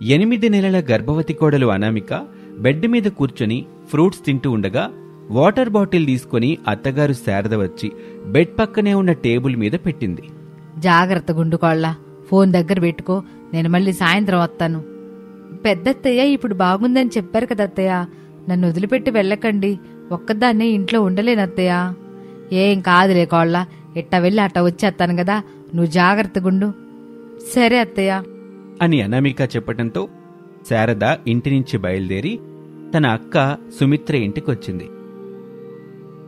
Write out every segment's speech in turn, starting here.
8 నెలల గర్భవతి కోడలు అనామిక బెడ్ మీద కూర్చొని ఫ్రూట్స్ తింటూ ఉండగా వాటర్ బాటిల్ తీసుకుని అత్తగారు శారద వచ్చి బెడ్ పక్కనే ఉన్న టేబుల్ మీద పెట్టింది. జాగ్రత్త గుండుకోళ్ళ, ఫోన్ దగ్గర పెట్టుకో, నేను మళ్ళీ సాయంత్రం వస్తాను. పెద్దత్తయ్య ఇప్పుడు బాగుందని చెప్పారు కదా అత్తయ్య, నన్ను వదిలిపెట్టి వెళ్ళకండి, ఒక్కదాన్నే ఇంట్లో ఉండలేనత్తయ్య. ఏం కాదులే కోళ్ళ, ఇట్టా వెళ్ళి అట్టా వచ్చేస్తాను కదా, నువ్వు జాగ్రత్తగుండు. సరే అత్తయ్య అని అనామిక చెప్పటంతో శారద ఇంటి నుంచి బయలుదేరి తన అక్క సుమిత్ర ఇంటికొచ్చింది.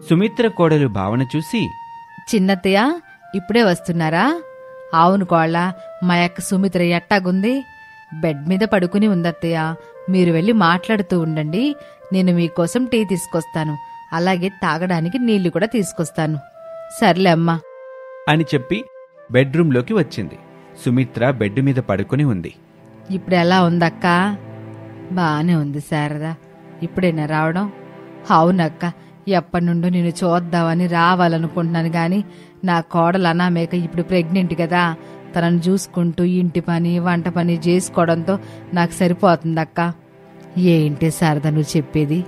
సుమిత్ర కోడలు భావన చూసి, చిన్నత్తయ్య ఇప్పుడే వస్తున్నారా? అవును కోళ్ళ, మా అక్క సుమిత్ర ఎట్టాగుంది? బెడ్ మీద పడుకుని ఉందత్తయ్య, మీరు వెళ్ళి మాట్లాడుతూ ఉండండి, నేను మీకోసం టీ తీసుకొస్తాను, అలాగే తాగడానికి నీళ్లు కూడా తీసుకొస్తాను. సర్లే అమ్మా అని చెప్పి బెడ్రూంలోకి వచ్చింది. సుమిత్ర బెడ్ మీద పడుకుని ఉంది. ఇప్పుడు ఎలా ఉందక్క? బానే ఉంది శారదా, ఇప్పుడేనా రావడం? అవునక్క, ఎప్పటినుండో నేను చూద్దామని రావాలనుకుంటున్నాను గాని నా కోడలు అనామేక ఇప్పుడు ప్రెగ్నెంట్ కదా, తనను చూసుకుంటూ ఇంటి పని వంట పని చేసుకోవడంతో నాకు సరిపోతుందక్క. ఏంటి శారదా నువ్వు చెప్పేది?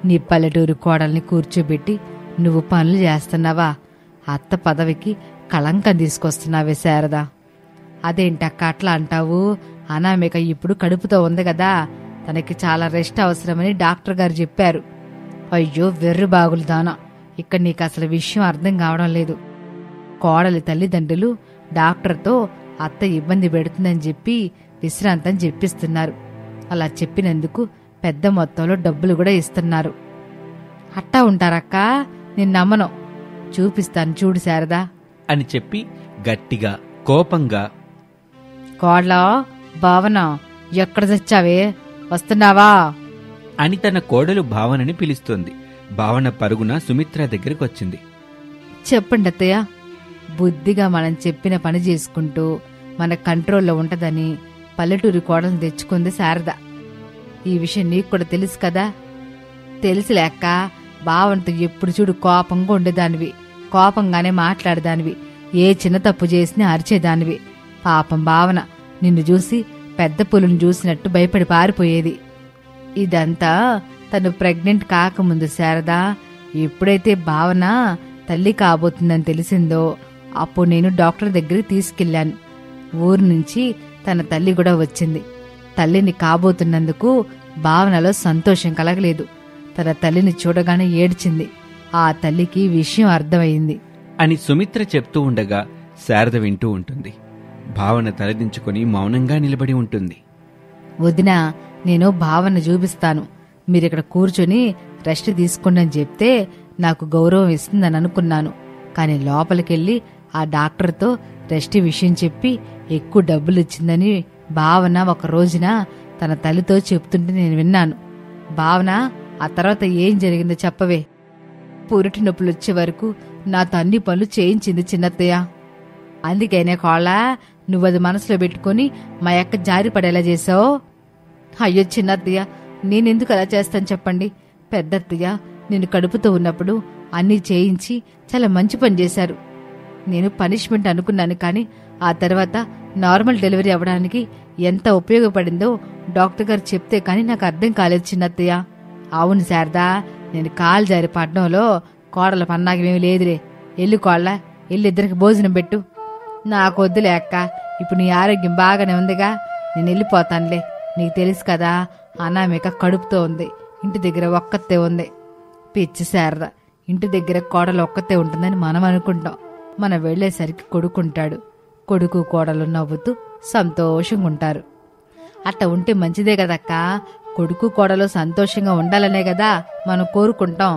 నీ పల్లెటూరు కోడల్ని కూర్చోబెట్టి నువ్వు పనులు చేస్తున్నావా? అత్త పదవికి కళంకం తీసుకొస్తున్నావే శారదా. అదేంటక్క అట్లా అంటావు? అనామిక ఇప్పుడు కడుపుతో ఉంది కదా, తనకి చాలా రెస్ట్ అవసరమని డాక్టర్ గారు చెప్పారు. అయ్యో వెర్రి బాగులు దానా, ఇక్కడ నీకు అసలు విషయం అర్థం కావడం లేదు. కోడలి తల్లిదండ్రులు డాక్టర్తో అత్త ఇబ్బంది పెడుతుందని చెప్పి విశ్రాంతం చెప్పిస్తున్నారు. అలా చెప్పినందుకు పెద్ద మొత్తంలో డబ్బులు కూడా ఇస్తున్నారు. అట్టా ఉంటారక్క, నేను నమ్మను. చూపిస్తాను చూడు శారదా అని చెప్పి గట్టిగా కోపంగా, కోడ్లా భావన ఎక్కడ చచ్చావే, వస్తున్నావా అని తన కోడలు భావనని పిలుస్తోంది. భావన పరుగున సుమిత్ర దగ్గరకొచ్చింది. చెప్పండి అత్తయ్య. బుద్ధిగా మనం చెప్పిన పని చేసుకుంటూ మన కంట్రోల్లో ఉంటదని పల్లెటూరి కోడలను తెచ్చుకుంది శారద. ఈ విషయం నీకు కూడా తెలుసు కదా? తెలిసిలేక భావనతో ఎప్పుడు చూడు కోపంగా ఉండేదానివి, కోపంగానే మాట్లాడేదానివి, ఏ చిన్న తప్పు చేసినా అరిచేదానివి. పాపం భావన నిన్ను చూసి పెద్ద పులుని చూసినట్టు భయపడి పారిపోయేది. ఇదంతా తను ప్రెగ్నెంట్ కాకముందు శారదా. ఎప్పుడైతే భావన తల్లి కాబోతుందని తెలిసిందో అప్పుడు నేను డాక్టర్ దగ్గరికి తీసుకెళ్లాను. ఊరు నుంచి తన తల్లి కూడా వచ్చింది. తల్లిని కాబోతున్నందుకు భావనలో సంతోషం కలగలేదు. తన తల్లిని చూడగానే ఏడ్చింది. ఆ తల్లికి విషయం అర్థమైంది అని సుమిత్ర చెప్తూ ఉండగా శారద వింటూ ఉంటుంది. భావన తలదించుకుని మౌనంగా నిలబడి ఉంటుంది. వదినా, నేను భావన చూపిస్తాను, మీరిక్కడ కూర్చొని రెస్ట్ తీసుకోండి అని చెప్తే నాకు గౌరవం ఇస్తుందని అనుకున్నాను. కాని లోపలికెళ్ళి ఆ డాక్టర్తో రెస్ట్ విషయం చెప్పి ఎక్కువ డబ్బులు ఇచ్చిందని భావన ఒక రోజున తన తల్లితో చెప్తుంటే నేను విన్నాను. భావన, ఆ తర్వాత ఏం జరిగిందో చెప్పవే. పురిటి నొప్పులు వచ్చే వరకు నా అన్ని పనులు చేయించింది చిన్నత్తయ్య. అందుకేనే కోళ్ళ, నువ్వది మనసులో పెట్టుకుని మా అక్క జారిపడేలా చేసావు. అయ్యో చిన్నత్తయ్య, నేనెందుకు అలా చేస్తాను చెప్పండి? పెద్దత్తయ్య నేను కడుపుతో ఉన్నప్పుడు అన్నీ చేయించి చాలా మంచి పని చేశారు. నేను పనిష్మెంట్ అనుకున్నాను, కానీ ఆ తర్వాత నార్మల్ డెలివరీ అవ్వడానికి ఎంత ఉపయోగపడిందో డాక్టర్ గారు చెప్తే కానీ నాకు అర్థం కాలేదు చిన్నత్తయ్య. అవును శారదా, నేను కాలు జారి పడ్డంలో కోడల పన్నాగమేమి లేదులే. ఎల్లు కోళ్ళ, ఇద్దరికి భోజనం పెట్టు. నాకొద్దులే అక్క, ఇప్పుడు నీ ఆరోగ్యం బాగానే ఉందిగా, నేను వెళ్ళిపోతానులే. నీకు తెలుసు కదా, అనామిక కడుపుతో ఉంది, ఇంటి దగ్గర ఒక్కతే ఉంది. పిచ్చి శారద, ఇంటి దగ్గర కోడలు ఒక్కతే ఉంటుందని మనం అనుకుంటాం. మనం వెళ్లేసరికి కొడుకుంటాడు. కొడుకు కోడలు నవ్వుతూ సంతోషంగా ఉంటారు. అట్ట ఉంటే మంచిదే కదక్క. కొడుకు కోడలు సంతోషంగా ఉండాలనే కదా మనం కోరుకుంటాం.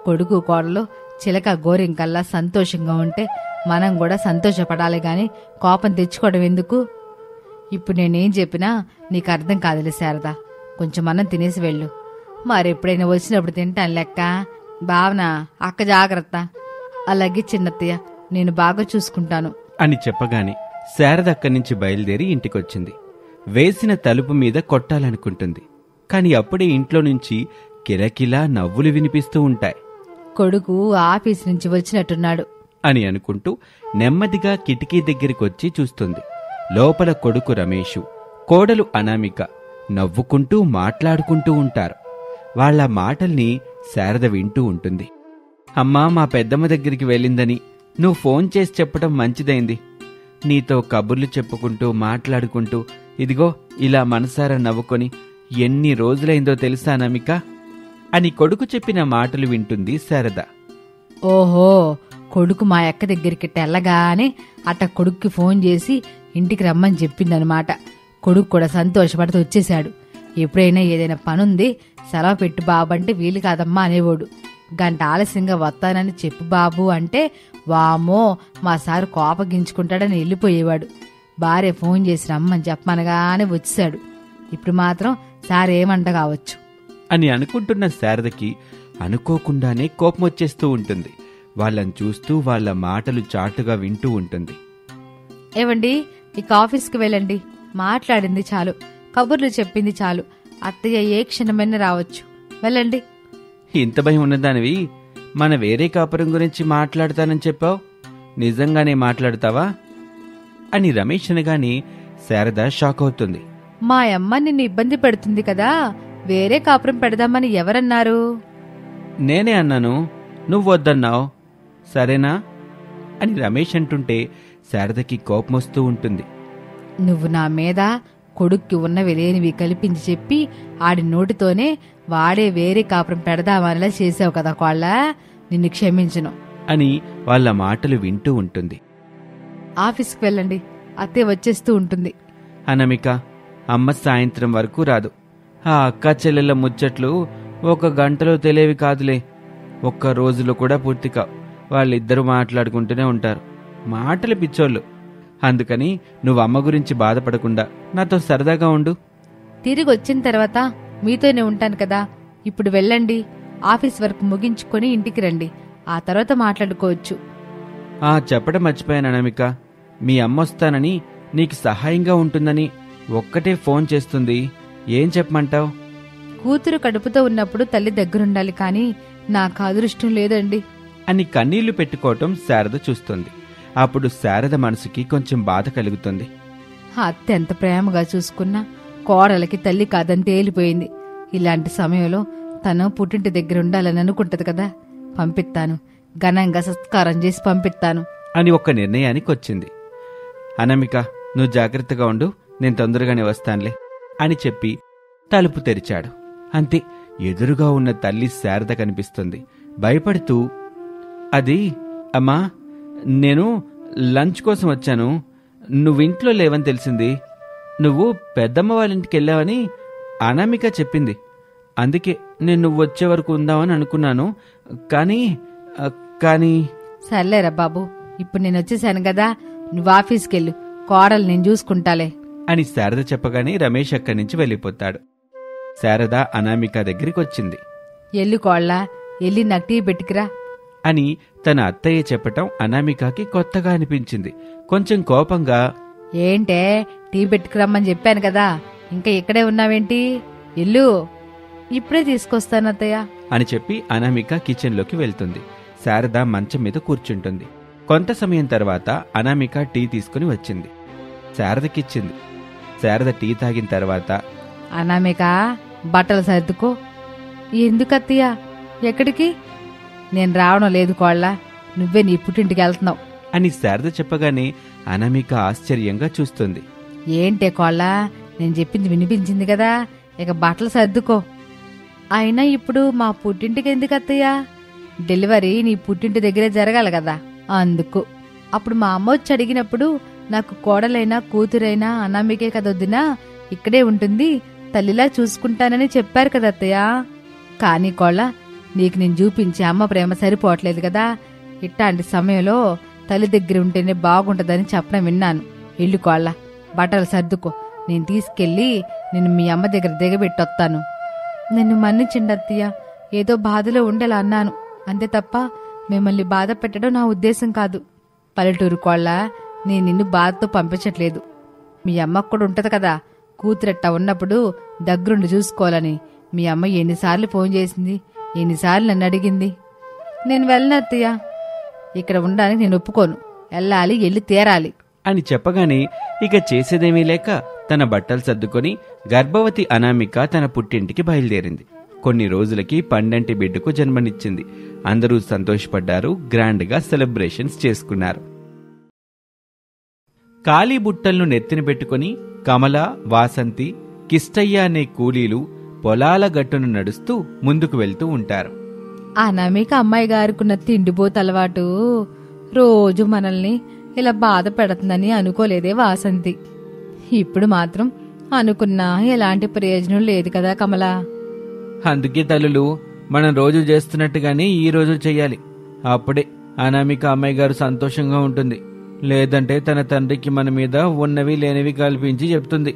కొడుకు కోడలు చిలక గోరింకల్లా సంతోషంగా ఉంటే మనం కూడా సంతోషపడాలి గాని కోపం తెచ్చుకోవడం ఎందుకు? ఇప్పుడు నేనేం చెప్పినా నీకు అర్థం కాదులే శారదా, కొంచెం అన్నం తినేసి వెళ్ళు. మరెప్పుడైనా వచ్చినప్పుడు తింటాను లెక్క. భావన, అక్క జాగ్రత్త. అలాగే చిన్నత్తయ్య, నేను బాగా చూసుకుంటాను అని చెప్పగానే శారద అక్కడి నుంచి బయలుదేరి ఇంటికొచ్చింది. వేసిన తలుపు మీద కొట్టాలనుకుంటుంది. కాని అప్పుడే ఇంట్లో నుంచి కిలకిలా నవ్వులు వినిపిస్తూ ఉంటాయి. కొడుకు ఆఫీస్ నుంచి వచ్చినట్టున్నాడు అని అనుకుంటూ నెమ్మదిగా కిటికీ దగ్గరికొచ్చి చూస్తుంది. లోపల కొడుకు రమేషు, కోడలు అనామిక నవ్వుకుంటూ మాట్లాడుకుంటూ ఉంటారు. వాళ్ళ మాటల్ని శారద వింటూ ఉంటుంది. అమ్మా మా పెద్దమ్మ దగ్గరికి వెళ్ళిందని నువ్వు ఫోన్ చేసి చెప్పడం మంచిదైంది. నీతో కబుర్లు చెప్పుకుంటూ మాట్లాడుకుంటూ ఇదిగో ఇలా మనసారా నవ్వుకొని ఎన్ని రోజులైందో తెలుసా అనామిక అని కొడుకు చెప్పిన మాటలు వింటుంది శారద. ఓహో, కొడుకు మా అక్క దగ్గరికి తెల్లగానే అట్ట కొడుక్కి ఫోన్ చేసి ఇంటికి రమ్మని చెప్పిందనమాట. కొడుకు కూడా సంతోషపడుతూ వచ్చేశాడు. ఎప్పుడైనా ఏదైనా పనుంది సెలవు పెట్టు బాబు అంటే వీలు కాదమ్మా అనేవాడు. గంట ఆలస్యంగా వస్తానని చెప్పు బాబు అంటే వామో మా సారు కోపగించుకుంటాడని వెళ్ళిపోయేవాడు. భార్య ఫోన్ చేసి రమ్మని చెప్పమనగానే వచ్చేశాడు. ఇప్పుడు మాత్రం సార్ ఏమంట కావచ్చు అని అనుకుంటున్న శారదకి అనుకోకుండానే కోపం వచ్చేస్తూ ఉంటుంది. వాళ్ళని చూస్తూ వాళ్ళ మాటలు చాటుగా వింటూ ఉంటుంది. ఏవండి, ఇక ఆఫీస్కి వెళ్ళండి. మాట్లాడింది చాలు, కబుర్లు చెప్పింది చాలు. అత్తయ్య ఏ క్షణమైనా రావచ్చు. వెళ్ళండి. ఇంత భయం ఉన్నదానివి మన వేరే కాపురం గురించి మాట్లాడతానని చెప్పావు, నిజంగానే మాట్లాడతావా అని రమేష్ అనగానే శారద షాక్ అవుతుంది. మా అమ్మ నిన్ను ఇబ్బంది పెడుతుంది కదా, వేరే కాపురం పెడదామని ఎవరన్నారు? నేనే అన్నాను, నువ్వు వద్దన్నావు, సరేనా అని రమేష్ అంటుంటే శారదకి కోపమొస్తూ ఉంటుంది. నువ్వు నా మీద కొడుక్కి ఉన్నవి లేనివి కల్పించి చెప్పి ఆడి నోటితోనే వాడే వేరే కాపురం పెడదామనిలా చేసావు కదా కోళ్ళ, నిన్ను క్షమించను అని వాళ్ళ మాటలు వింటూ ఉంటుంది. ఆఫీస్కి వెళ్ళండి, అత్తే వచ్చేస్తూ ఉంటుంది. అనామిక, అమ్మ సాయంత్రం వరకు రాదు. ఆ అక్క చెల్లెళ్ళ ముచ్చట్లు 1 గంటలో తెలియవి కాదులే, 1 రోజులో కూడా పూర్తి కావు. వాళ్ళిద్దరూ మాట్లాడుకుంటూనే ఉంటారు. మాటలు పిచ్చోళ్ళు. అందుకని నువ్వు అమ్మ గురించి బాధపడకుండా నాతో సరదాగా ఉండు. తిరిగి వచ్చిన తర్వాత మీతోనే ఉంటాను కదా. ఇప్పుడు వెళ్ళండి, ఆఫీస్ వర్క్ ముగించుకొని ఇంటికి రండి. ఆ తర్వాత మాట్లాడుకోవచ్చు. చెప్పడం మర్చిపోయాను అనామిక, మీ అమ్మ వస్తానని నీకు సహాయంగా ఉంటుందని ఒక్కటే ఫోన్ చేస్తుంది. ఏం చెప్పమంటావు? కూతురు కడుపుతో ఉన్నప్పుడు తల్లి దగ్గరుండాలి, కానీ నాకు అదృష్టం లేదండి అని కన్నీళ్లు పెట్టుకోవటం శారద చూస్తుంది. అప్పుడు శారద మనసుకి కొంచెం బాధ కలుగుతుంది. అత్త ఎంత ప్రేమగా చూసుకున్నా కోడలకి తల్లి కాదని తేలిపోయింది. ఇలాంటి సమయంలో తను పుట్టింటి దగ్గర ఉండాలని అనుకుంటది కదా. పంపిస్తాను, ఘనంగా సత్కారం చేసి పంపిస్తాను అని ఒక నిర్ణయానికి వచ్చింది. అనామిక, నువ్వు జాగ్రత్తగా ఉండు, నేను తొందరగానే వస్తానులే అని చెప్పి తలుపు తెరిచాడు. అంతే, ఎదురుగా ఉన్న తల్లి శారద కనిపిస్తుంది. భయపడుతూ, అది అమ్మా, నేను లంచ్ కోసం వచ్చాను, నువ్వింట్లో లేవని తెలిసింది. నువ్వు పెద్దమ్మ వాళ్ళ ఇంటికి వెళ్ళావని అనామిక చెప్పింది. అందుకే నేను నువ్వు వచ్చే వరకు ఉందామని అనుకున్నాను. కానీ సర్లేరా బాబు, ఇప్పుడు నేను వచ్చేసాను కదా, నువ్వు ఆఫీస్కెళ్ళు, కోడలు నేను చూసుకుంటాలే అని శారద చెప్పగానే రమేష్ అక్కడి నుంచి వెళ్ళిపోతాడు. శారద అనామిక దగ్గరికి వచ్చింది. ఎల్లు కోళ్ళ, ఎల్లి నాకు టీ పెట్టుకురా అని తన అత్తయ్య చెప్పటం అనామికకి కొత్తగా అనిపించింది. కొంచెం కోపంగా, ఏంటే టీ పెట్టుకురమ్మని చెప్పాను కదా, ఇంకా ఇక్కడే ఉన్నావేంటి? ఎల్లు, ఇప్పుడే తీసుకొస్తాను అత్తయ్య అని చెప్పి అనామిక కిచెన్లోకి వెళ్తుంది. శారద మంచం మీద కూర్చుంటుంది. కొంత సమయం తర్వాత అనామిక టీ తీసుకుని వచ్చింది, శారదకిచ్చింది. శారద టీ తాగిన తర్వాత, అనామిక, బట్టలు సర్దుకో. ఎందుకత్తయ్య? ఎక్కడికి? నేను రావడం లేదు కోళ్ళ, నువ్వే నీ పుట్టింటికి వెళ్తున్నావు అని శారద చెప్పగానే అనామిక ఆశ్చర్యంగా చూస్తుంది. ఏంటే కోళ్ళ, నేను చెప్పింది వినిపించింది కదా, ఇక బట్టలు సర్దుకో. అయినా ఇప్పుడు మా పుట్టింటికి ఎందుకు అత్తయ్య? డెలివరీ నీ పుట్టింటి దగ్గరే జరగాలి కదా, అందుకు. అప్పుడు మా అమ్మ వచ్చి అడిగినప్పుడు నాకు కోడలైనా కూతురైనా అనామికే కదొద్దినా, ఇక్కడే ఉంటుంది, తల్లిలా చూసుకుంటానని చెప్పారు కదా అత్తయ్య. కానీ కోళ్ళ, నీకు నేను చూపించే అమ్మ ప్రేమ సరిపోవట్లేదు కదా. ఇట్లాంటి సమయంలో తల్లి దగ్గర ఉంటేనే బాగుంటుందని చెప్పడం విన్నాను. ఇల్లు కోళ్ళ, బట్టలు సర్దుకో, నేను తీసుకెళ్ళి నిన్ను మీ అమ్మ దగ్గర దిగబెట్టొస్తాను. నిన్ను మన్నించండి అత్తయ్య, ఏదో బాధలో ఉండేలా అన్నాను, అంతే తప్ప మిమ్మల్ని బాధ పెట్టడం నా ఉద్దేశం కాదు. పల్లెటూరు కోళ్ళ, నేను నిన్ను బాధతో పంపించట్లేదు. మీ అమ్మకు కూడా ఉంటది కదా, కూతురెట్టా ఉన్నప్పుడు దగ్గరుండి చూసుకోవాలని. మీ అమ్మ ఎన్నిసార్లు ఫోన్ చేసింది, ఎన్నిసార్లు నన్ను అడిగింది. నేను వెళ్ళను అత్తయ్య, ఇక్కడ ఉండడానికి నేను ఒప్పుకోను. వెళ్ళాలి, వెళ్ళి తీరాలి అని చెప్పగానే ఇక చేసేదేమీ లేక తన బట్టలు సర్దుకొని గర్భవతి అనామిక తన పుట్టింటికి బయలుదేరింది. కొన్ని రోజులకి పండంటి బిడ్డకు జన్మనిచ్చింది. అందరూ సంతోషపడ్డారు. గ్రాండ్గా సెలబ్రేషన్స్ చేసుకున్నారు. ఖాళీ బుట్టలను నెత్తిన పెట్టుకుని కమల, వాసంతి, కిష్టయ్య అనే కూలీలు పొలాల గట్టును నడుస్తూ ముందుకు వెళ్తూ ఉంటారు. అనామిక అమ్మాయి గారికున్న తిండిపోతు అలవాటు రోజు మనల్ని ఇలా బాధ పెడుతుందని అనుకోలేదే వాసంతి. ఇప్పుడు మాత్రం అనుకున్నా ఎలాంటి ప్రయోజనం లేదు కదా కమలా. అందుకే తల్లులు, మనం రోజు చేస్తున్నట్టుగానే ఈ రోజు చెయ్యాలి. అప్పుడే అనామిక అమ్మాయి గారు సంతోషంగా ఉంటుంది. లేదంటే తన తండ్రికి మన మీద ఉన్నవి లేనివి కల్పించి చెప్తుంది.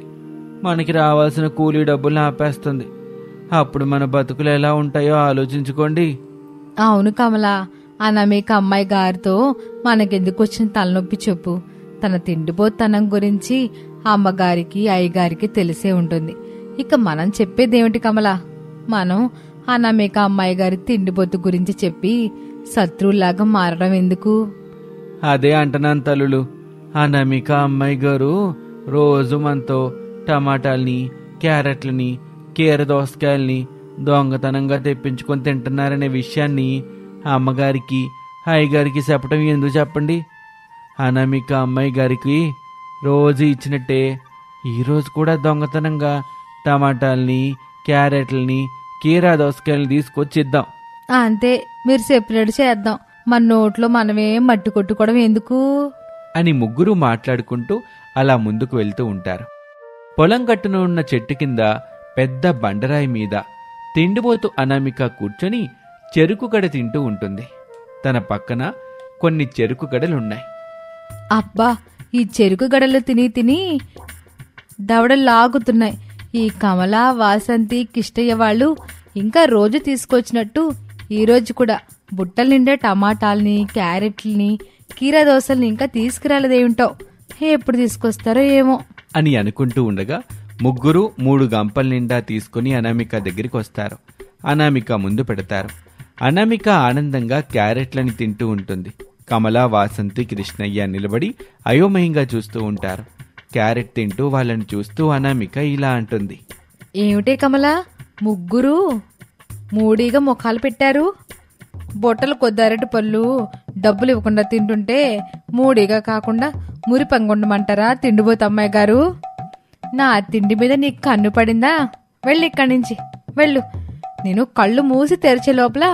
మనకి రావాల్సిన కూలీ డబ్బులు ఆపేస్తుంది. అప్పుడు మన బతుకులు ఎలా ఉంటాయో ఆలోచించుకోండి. అవును కమలా, అనామిక అమ్మాయి గారితో మనకెందుకు వచ్చిన తలనొప్పి చెప్పు. తన తిండిపోతనం గురించి అమ్మగారికి అయ్యగారికి తెలిసే ఉంటుంది. ఇక మనం చెప్పేదేమిటి కమలా? మనం అనామిక అమ్మాయి గారి తిండిపోతు గురించి చెప్పి శత్రువులాగా మారడం ఎందుకు? అదే అంటున్నాను తల్లులు. అనామిక అమ్మాయి గారు రోజు మనతో టమాటాల్ని, క్యారెట్లని, కీర దోసకాయల్ని దొంగతనంగా తెప్పించుకొని తింటున్నారనే విషయాన్ని అమ్మగారికి అయ్యగారికి చెప్పడం ఎందుకు చెప్పండి? అనామిక అమ్మాయి గారికి రోజు ఇచ్చినట్టే ఈరోజు కూడా దొంగతనంగా టమాటాల్ని, క్యారెట్లని, కీరా దోసకాయల్ని తీసుకొచ్చి ఇద్దాం. అంతే, మీరు సెపరేట్ చేద్దాం. మన నోట్లో మనమే మట్టి కొట్టుకోవడం ఎందుకు అని ముగ్గురు మాట్లాడుకుంటూ అలా ముందుకు వెళ్తూ ఉంటారు. పొలం గట్టున ఉన్న చెట్టు కింద పెద్ద బండరాయి మీద తిండిపోతూ అనామిక కూర్చొని చెరుకు గడ తింటూ ఉంటుంది. తన పక్కన కొన్ని చెరుకు గడలున్నాయి. అబ్బా, ఈ చెరుకు గడలు తిని తిని దవడలు లాగుతున్నాయి. ఈ కమల, వాసంతి, కిష్టయ్య వాళ్ళు ఇంకా రోజు తీసుకొచ్చినట్టు ఈరోజు కూడా బుట్టల నిండా టమాటాల్ని, క్యారెట్లని, కీరా దోసల్ని ఇంకా తీసుకురాలేదేమిటో. ఎప్పుడు తీసుకొస్తారో ఏమో అని అనుకుంటూ ఉండగా ముగ్గురు 3 గంపల నిండా తీసుకుని అనామిక దగ్గరికి వస్తారు. అనామిక ముందు పెడతారు. అనామిక ఆనందంగా క్యారెట్లని తింటూ ఉంటుంది. కమల, వాసంతి, కృష్ణయ్య నిలబడి అయోమయంగా చూస్తూ ఉంటారు. క్యారెట్ తింటూ వాళ్ళని చూస్తూ అనామిక ఇలా అంటుంది. ఏమిటే కమల, ముగ్గురు మూడీగా ముఖాలు పెట్టారు. బొట్టలు కొద్ది అరటి పళ్ళు డబ్బులు ఇవ్వకుండా తింటుంటే మూడీగా కాకుండా మురి పంగొండమంటారా తిండిపోతు అమ్మాయి గారు? నా తిండి మీద నీకు కన్ను పడిందా? వెళ్ళు ఇక్కడి నుంచి, వెళ్ళు. నేను కళ్ళు మూసి తెరిచే లోపల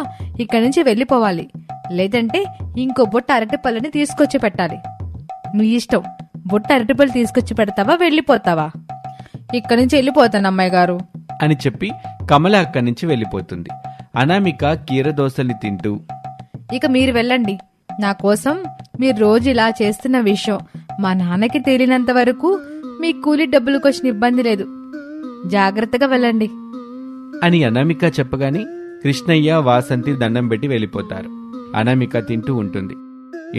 ఇక్కడి నుంచి వెళ్ళిపోవాలి. లేదంటే ఇంకో బుట్ట అరటిపళ్ళని తీసుకొచ్చి పెట్టాలి. నువ్వు ఇష్టం. బుట్ట అరటిపళ్ళు తీసుకొచ్చి పెడతావా, వెళ్ళిపోతావా? ఇక్కడి నుంచి వెళ్ళిపోతాను అమ్మాయి గారు అని చెప్పి కమల అక్కడి నుంచి వెళ్ళిపోతుంది. అనామిక కీర దోసల్ని తింటూ, ఇక మీరు వెళ్ళండి. నా కోసం మీరు రోజు ఇలా చేస్తున్న విషయం మా నాన్నకి తేలినంత వరకు మీ కూలీ డబ్బులకు వచ్చిన ఇబ్బంది లేదు. జాగ్రత్తగా వెళ్ళండి అని అనామిక చెప్పగానే కృష్ణయ్య, వాసంతి దండం పెట్టి వెళ్ళిపోతారు. అనామిక తింటూ ఉంటుంది.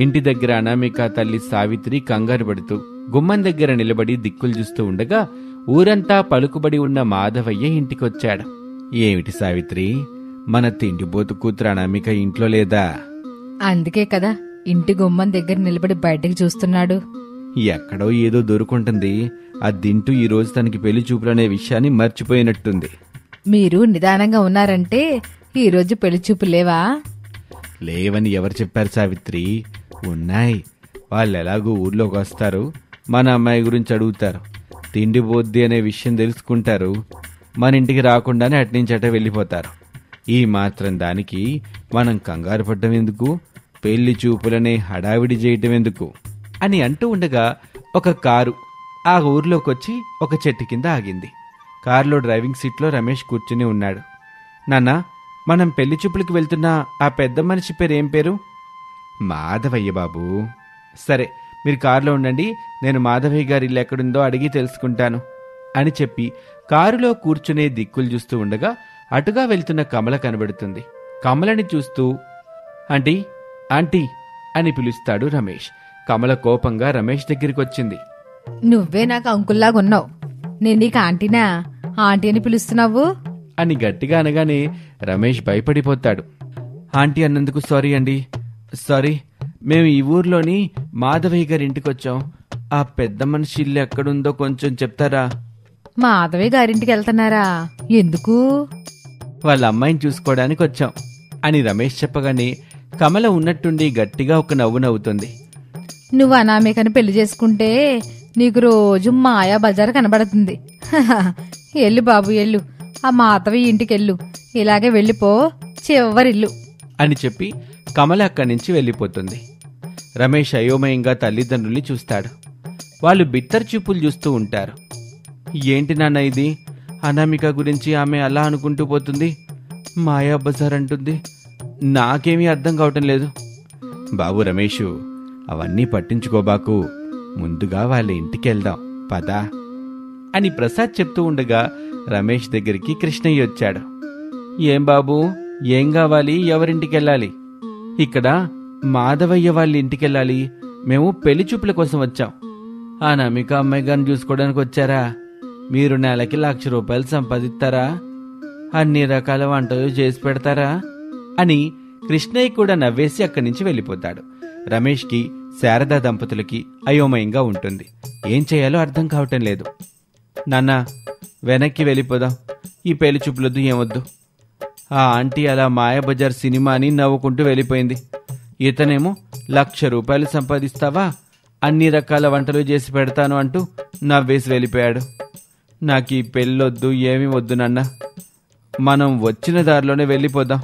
ఇంటి దగ్గర అనామిక తల్లి సావిత్రి కంగారు పడుతూ గుమ్మం దగ్గర నిలబడి దిక్కులు చూస్తూ ఉండగా ఊరంతా పలుకుబడి ఉన్న మాధవయ్య ఇంటికొచ్చాడు. ఏమిటి సావిత్రి, మన తిండిపోతు కూతురు అనామిక ఇంట్లో లేదా? అందుకే కదా ఇంటి గుమ్మం దగ్గర నిలబడి బయటకు చూస్తున్నాడు. ఎక్కడో ఏదో దొరుకుంటుంది. అది తింటూ ఈరోజు తనకి పెళ్లి చూపులనే విషయాన్ని మర్చిపోయినట్టుంది. మీరు నిదానంగా ఉన్నారంటే ఈరోజు పెళ్లి చూపు లేవా? లేవని ఎవరు చెప్పారు సావిత్రి? ఉన్నాయి. వాళ్ళు ఎలాగో ఊర్లోకి వస్తారు, మన అమ్మాయి గురించి అడుగుతారు, తిండిపోద్ది అనే విషయం తెలుసుకుంటారు. మన ఇంటికి రాకుండానే అట్నుంచి అటే వెళ్ళిపోతారు. ఈ మాత్రం దానికి మనం కంగారు పడ్డం ఎందుకు? పెళ్లి చూపులనే హడావిడి చేయటం ఎందుకు అని అంటూ ఉండగా ఒక కారు ఆ ఊర్లోకొచ్చి ఒక చెట్టు కింద ఆగింది. కారులో డ్రైవింగ్ సీట్లో రమేష్ కూర్చుని ఉన్నాడు. నాన్నా, మనం పెళ్లి చూపులకి వెళ్తున్న ఆ పెద్ద మనిషి పేరు ఏం పేరు? మాధవయ్య బాబు. సరే, మీరు కారులో ఉండండి, నేను మాధవయ్య గారి ఇల్లు ఎక్కడుందో అడిగి తెలుసుకుంటాను అని చెప్పి కారులో కూర్చునే దిక్కులు చూస్తూ ఉండగా అటుగా వెళ్తున్న కమల కనబడుతుంది. కమలని చూస్తూ ఆంటీ, ఆంటీ అని పిలుస్తాడు రమేష్. కమల కోపంగా రమేష్ దగ్గరికి వచ్చింది. నువ్వే నాకు అంకుల్లాగున్నావు. నేను నీకు ఆంటీనా? ఆంటీ అని పిలుస్తున్నావు అని గట్టిగా అనగానే రమేష్ భయపడిపోతాడు. ఆంటీ అన్నందుకు సారీ అండి. సారీ, మేము ఈ ఊర్లోని మాధవయ్య గారి ఇంటికొచ్చాం. ఆ పెద్ద మనిషి ఇల్లు ఎక్కడుందో కొంచెం చెప్తారా? మాధవి గారింటికి వెళ్తున్నారా? ఎందుకు? వాళ్ళ అమ్మాయిని చూసుకోవడానికి వచ్చాం అని రమేష్ చెప్పగానే కమల ఉన్నట్టుండి గట్టిగా ఒక నవ్వు నవ్వుతుంది. నువ్వు అనామికని పెళ్లి చేసుకుంటే నీకు రోజు మాయా బజార్ కనబడుతుంది. ఎల్లు బాబు ఎల్లు, ఆ మాధవి ఇంటికెళ్ళు, ఇలాగే వెళ్ళిపో, చివరిల్లు అని చెప్పి కమల అక్కడి నుంచి వెళ్ళిపోతుంది. రమేష్ అయోమయంగా తల్లిదండ్రుల్ని చూస్తాడు. వాళ్ళు బిత్తర్ చూపులు చూస్తూ ఉంటారు. ఏంటి నాన్న ఇది? అనామిక గురించి ఆమె అలా అనుకుంటూ పోతుంది, మాయా బజార్ అంటుంది. నాకేమీ అర్థం కావటం లేదు. బాబు రమేషు, అవన్నీ పట్టించుకోబాకు, ముందుగా వాళ్ళ ఇంటికి వెళ్దాం పదా అని ప్రసాద్ చెప్తూ ఉండగా రమేష్ దగ్గరికి కృష్ణయ్య వచ్చాడు. ఏం బాబు, ఏం కావాలి? ఎవరింటికెళ్ళాలి? ఇక్కడ మాధవయ్య వాళ్ళ ఇంటికెళ్ళాలి. మేము పెళ్లి చూపుల కోసం వచ్చాం. అనామిక అమ్మాయి గారిని చూసుకోవడానికి వచ్చారా? మీరు నెలకి 1,00,000 రూపాయలు సంపాదిస్తారా? అన్ని రకాల వంటలు చేసి పెడతారా అని కృష్ణయ్య కూడా నవ్వేసి అక్కడి నుంచి వెళ్ళిపోతాడు. రమేష్కి శారదా దంపతులకి అయోమయంగా ఉంటుంది. ఏం చేయాలో అర్థం కావటం లేదు. నాన్న, వెనక్కి వెళ్ళిపోదాం, ఈ పెళ్లి చూపులొద్దు, ఏమొద్దు. ఆ ఆంటీ అలా మాయాబజార్ సినిమా అని నవ్వుకుంటూ వెళ్ళిపోయింది. ఇతనేమో 1,00,000 రూపాయలు సంపాదిస్తావా, అన్ని రకాల వంటలు చేసి పెడతాను అంటూ నవ్వేసి వెళ్ళిపోయాడు. నాకు ఈ పెళ్ళొద్దు, ఏమీ వద్దు నాన్న, మనం వచ్చిన దారిలోనే వెళ్ళిపోదాం.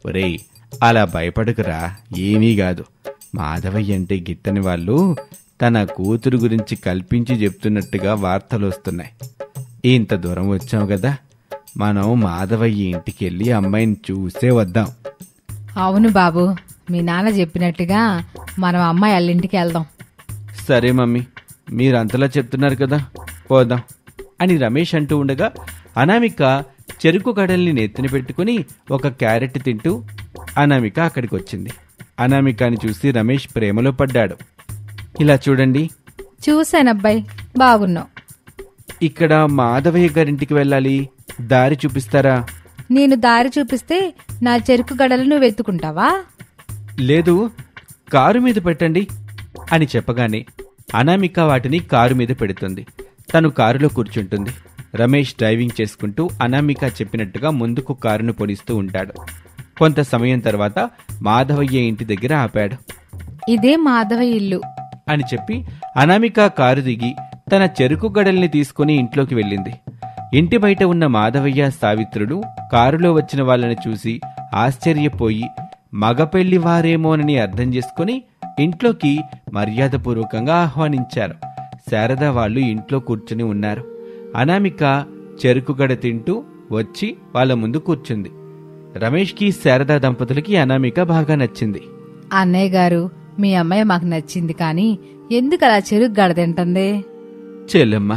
ఒరేయ్, అలా భయపడకురా, ఏమీ కాదు. మాధవయ్య అంటే గిట్టని వాళ్ళు తన కూతురు గురించి కల్పించి చెప్తున్నట్టుగా వార్తలు వస్తున్నాయి. ఇంత దూరం వచ్చాం కదా, మనం మాధవయ్య ఇంటికి వెళ్ళి అమ్మాయిని చూసే వద్దాం. అవును బాబు, మీ నాన్న చెప్పినట్టుగా మనం అమ్మాయి వాళ్ళింటికి వెళ్దాం. సరే మమ్మీ, మీరంతలా చెప్తున్నారు కదా, పోదాం అని రమేష్ అంటూ ఉండగా అనామిక చెరుకు గడల్ని నెత్తిన పెట్టుకుని ఒక క్యారెట్ తింటూ అనామిక అక్కడికి వచ్చింది. అనామికని చూసి రమేష్ ప్రేమలో పడ్డాడు. ఇలా చూడండి. చూశానబ్బాయి, బాగున్నావు. ఇక్కడ మాధవయ్య గారింటికి వెళ్ళాలి, దారి చూపిస్తారా? నేను దారి చూపిస్తే నా చెరుకు గడలు నువ్వు వెతుకుంటావా? లేదు, కారు మీద పెట్టండి అని చెప్పగానే అనామిక వాటిని కారు మీద పెడుతుంది. తను కారులో కూర్చుంటుంది. రమేష్ డ్రైవింగ్ చేసుకుంటూ అనామిక చెప్పినట్టుగా ముందుకు కారును పొడిస్తూ ఉంటాడు. కొంత సమయం తర్వాత మాధవయ్య ఇంటి దగ్గర ఆపాడు. ఇదే మాధవయ్య ఇల్లు అని చెప్పి అనామిక కారు దిగి తన చెరుకు గడల్ని తీసుకుని ఇంట్లోకి వెళ్ళింది. ఇంటి బయట ఉన్న మాధవయ్య, సావిత్రుడు కారులో వచ్చిన వాళ్ళని చూసి ఆశ్చర్యపోయి మగపెళ్లి వారేమోనని అర్థం చేసుకుని ఇంట్లోకి మర్యాదపూర్వకంగా ఆహ్వానించారు. శారద వాళ్ళు ఇంట్లో కూర్చుని ఉన్నారు. అనామిక చెరుకుగడ తింటూ వచ్చి వాళ్ళ ముందు కూర్చుంది. రమేష్కి శారదా దంపతులకి అనామిక బాగా నచ్చింది. అన్నయ్య గారు, మీ అమ్మాయి మాకు నచ్చింది, కానీ ఎందుకు అలా చెరుకు గడ తింటుంది? చెల్లెమ్మ,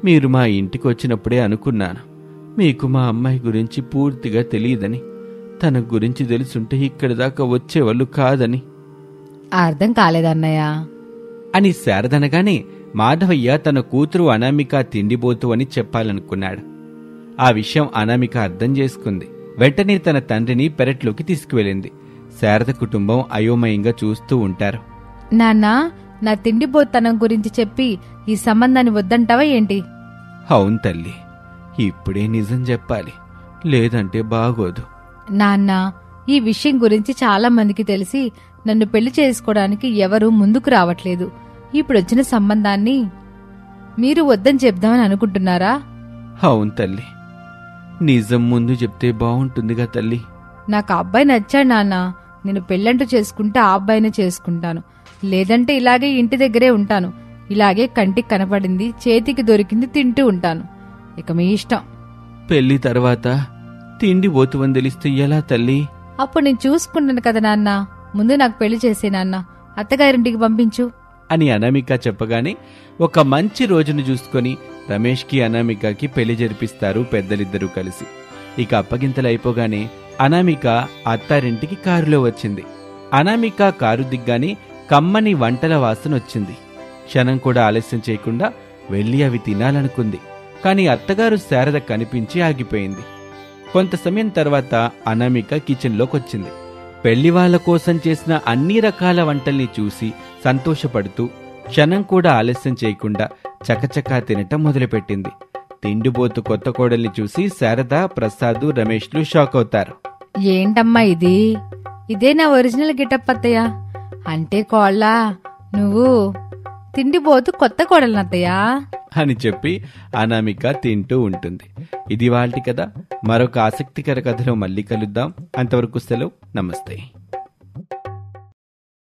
మీరు మా ఇంటికి వచ్చినప్పుడే అనుకున్నాను, మీకు మా అమ్మాయి గురించి పూర్తిగా తెలియదని. తన గురించి తెలుసుంటే ఇక్కడి దాకా వచ్చేవాళ్ళు కాదని. అర్థం కాలేదన్నయ్య అని శారదనగానే మాధవయ్య తన కూతురు అనామిక తిండిబోతు అని చెప్పాలనుకున్నాడు. ఆ విషయం అనామిక అర్థం చేసుకుంది. వెంటనే తన తండ్రిని పెరట్లోకి తీసుకువెళ్ళింది. శారద కుటుంబం అయోమయంగా చూస్తూ ఉంటారు. నాన్నా, నా తిండిపోతనం గురించి చెప్పి ఈ సంబంధాన్ని వద్దంటావా ఏంటి? అవును తల్లి, ఇప్పుడే నిజం చెప్పాలి, లేదంటే బాగోదు. నాన్న, ఈ విషయం గురించి చాలా మందికి తెలిసి నన్ను పెళ్లి చేసుకోవడానికి ఎవరూ ముందుకు రావట్లేదు. ఇప్పుడొచ్చిన సంబంధాన్ని మీరు వద్దని చెప్దామని అనుకుంటున్నారా? అవును తల్లి, నిజం ముందు చెప్తే బాగుంటుందిగా తల్లి. నాకు ఆ అబ్బాయి నచ్చాడు నాన్న. నేను పెళ్ళంటూ చేసుకుంటే ఆ అబ్బాయినే చేసుకుంటాను, లేదంటే ఇలాగే ఇంటి దగ్గరే ఉంటాను. ఇలాగే కంటికి కనపడింది, చేతికి దొరికింది తింటూ ఉంటాను. ఇక మీ ఇష్టం. పెళ్లి తర్వాత తిండి పోతువని తెలిస్తే ఎలా తల్లి? అప్పుడు నేను చూసుకుంటాను కదా నాన్న. ముందు నాకు పెళ్లి చేసే నాన్న, అత్తగారింటికి పంపించు అని అనామిక చెప్పగానే ఒక మంచి రోజును చూసుకొని రమేష్కి అనామికకి పెళ్లి జరిపిస్తారు పెద్దలిద్దరూ కలిసి. ఇక అప్పగింతలు అయిపోగానే అనామిక అత్తారింటికి కారులో వచ్చింది. అనామిక కారు దిగ్గానే కమ్మని వంటల వాసన వచ్చింది. క్షణం కూడా ఆలస్యం చేయకుండా వెళ్లి అవి తినాలనుకుంది. కాని అత్తగారు శారద కనిపించి ఆగిపోయింది. కొంత సమయం తర్వాత అనామిక కిచెన్లోకొచ్చింది. పెళ్లి వాళ్ల కోసం చేసిన అన్ని రకాల వంటల్ని చూసి సంతోషపడుతూ క్షణం కూడా ఆలస్యం చేయకుండా చకచకా తినటం మొదలుపెట్టింది. తిండిబోతు కొత్త కోడల్ని చూసి శారద, ప్రసాద్, రమేష్లు షాక్ అవుతారు. ఏంటమ్మా ఇది? ఇదే నా ఒరిజినల్ గెటప్ అత్తయ్య. అంటే కోళ్ళ నువ్వు తిండిపోతూ కొత్త కోడలనత్తయ్యా అని చెప్పి అనామిక తింటూ ఉంటుంది. ఇది వాళ్ళ కథ. మరొక ఆసక్తికర కథలో మళ్ళీ కలుద్దాం. అంతవరకు సెలవు. నమస్తే.